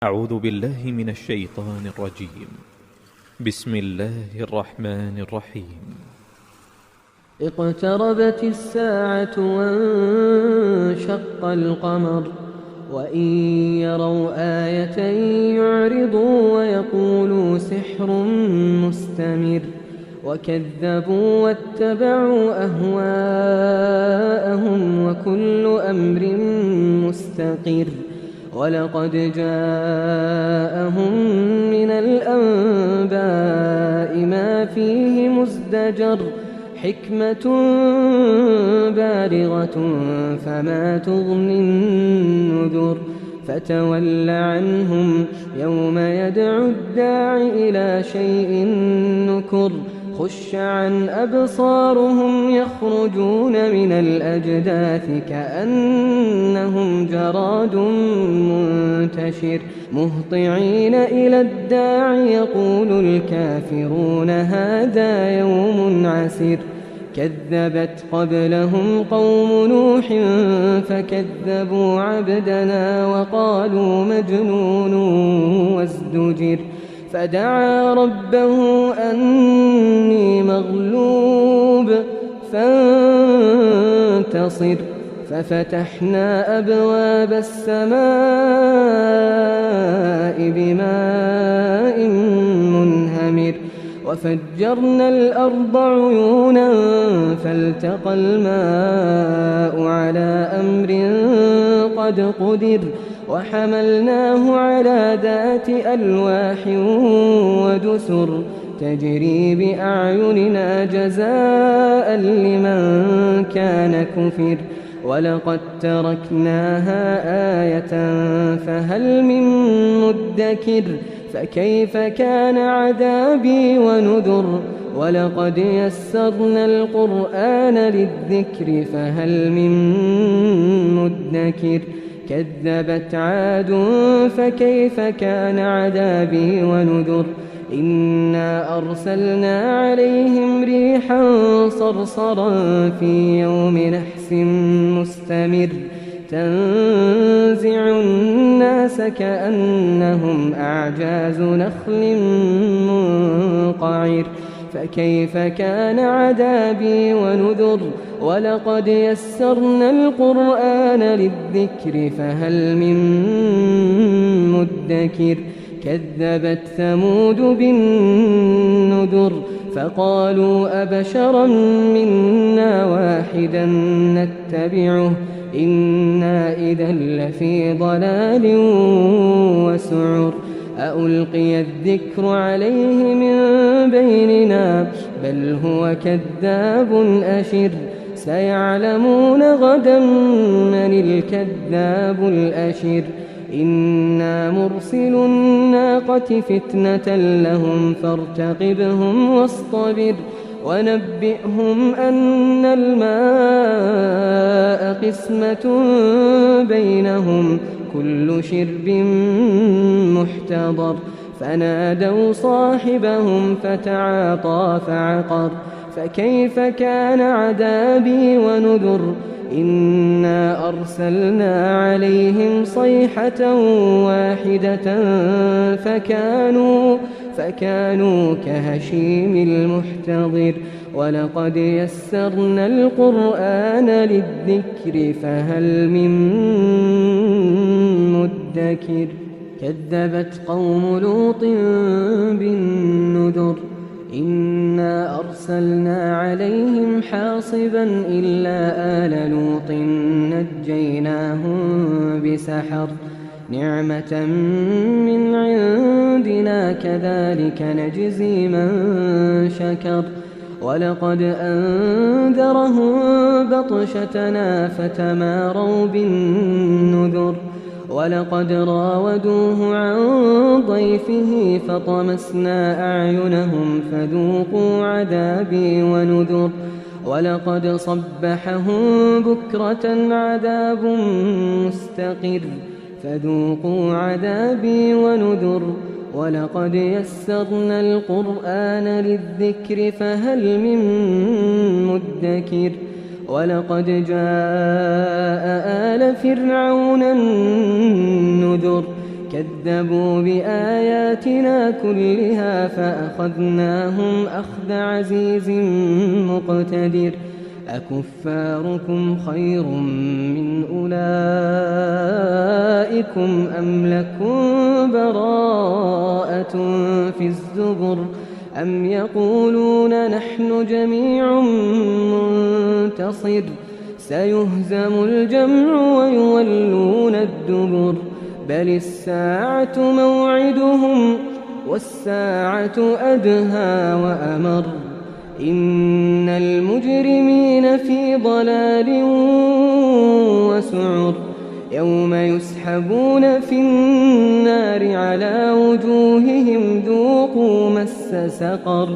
أعوذ بالله من الشيطان الرجيم. بسم الله الرحمن الرحيم. اقتربت الساعة وانشق القمر وإن يروا آية يعرضوا ويقولوا سحر مستمر وكذبوا واتبعوا أهواءهم وكل أمر مستقر ولقد جاءهم من الأنباء ما فيه مزدجر حكمة بالغة فما تغني النذر فتول عنهم يوم يدعو الداع إلى شيء نكر خش عن أبصارهم يخرجون من الأجداث كأنهم جراد منتشر مهطعين إلى الداع يقول الكافرون هذا يوم عسر كذبت قبلهم قوم نوح فكذبوا عبدنا وقالوا مجنون وازدجر فدعا ربه أني مغلوب فانتصر ففتحنا أبواب السماء بماء منهمر وفجرنا الأرض عيونا فالتقى الماء على أمر قد قدر وحملناه على ذات ألواح ودسر تجري بأعيننا جزاء لمن كان كفر ولقد تركناها آية فهل من مدكر فكيف كان عذابي ونذر ولقد يسرنا القرآن للذكر فهل من مدكر كذبت عاد فكيف كان عذابي ونذر إنا أرسلنا عليهم ريحا صرصرا في يوم نحس مستمر تنزع الناس كأنهم أعجاز نخل منقعر فكيف كان عذابي ونذر ولقد يسرنا القرآن للذكر فهل من مدكر كذبت ثمود بالنذر فقالوا أبشرا منا واحدا نتبعه إنا إذا لفي ضلال وسعر أألقي الذكر عليه من بيننا بل هو كذاب أشر سيعلمون غدا من الكذاب الأشر إنا مرسل الناقة فتنة لهم فارتقبهم واصطبر ونبئهم أن الماء قسمة بينهم كل شرب محتضر فنادوا صاحبهم فتعاطى فعقر فكيف كان عذابي ونذر إنا أرسلنا عليهم صيحة واحدة فكانوا كهشيم المحتضر ولقد يسرنا القرآن للذكر فهل من مدكر كذبت قوم لوط بالنذر إنا أرسلنا عليهم حاصبا إلا آل لوط نجيناهم بسحر نعمة من عندنا كذلك نجزي من شكر ولقد أنذرهم بطشتنا فتماروا بالنذر ولقد راودوه عن ضيفه فطمسنا أعينهم فذوقوا عذابي ونذر ولقد صبحهم بكرة عذاب مستقر فذوقوا عذابي ونذر ولقد يسرنا القرآن للذكر فهل من مدكر ولقد جاء آل فرعون النذر كذبوا بآياتنا كلها فأخذناهم أخذ عزيز مقتدر أكفاركم خير من أولئكم أم لكم براءة في الزبر أم يقولون نحن جميع منتصر سيهزم الجمع ويولون الدبر بل الساعة موعدهم والساعة أدهى وأمر إن المجرمين في ضلال وسعر يوم يسحبون في النار على وجوههم ذوقوا مس سقر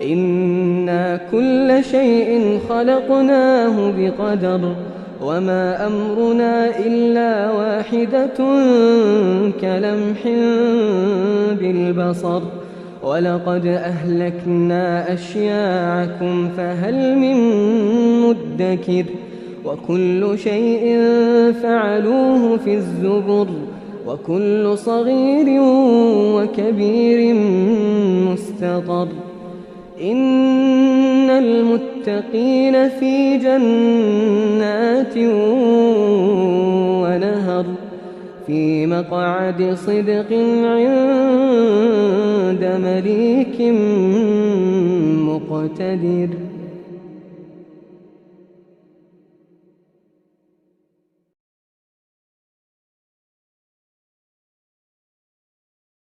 إنا كل شيء خلقناه بقدر وما أمرنا إلا واحدة كلمح بالبصر ولقد أهلكنا أشياعكم فهل من مدكر وكل شيء فعلوه في الزبر وكل صغير وكبير مستطر إن المتقين في جنات ونهر في مقعد صدق عند مليك مقتدر.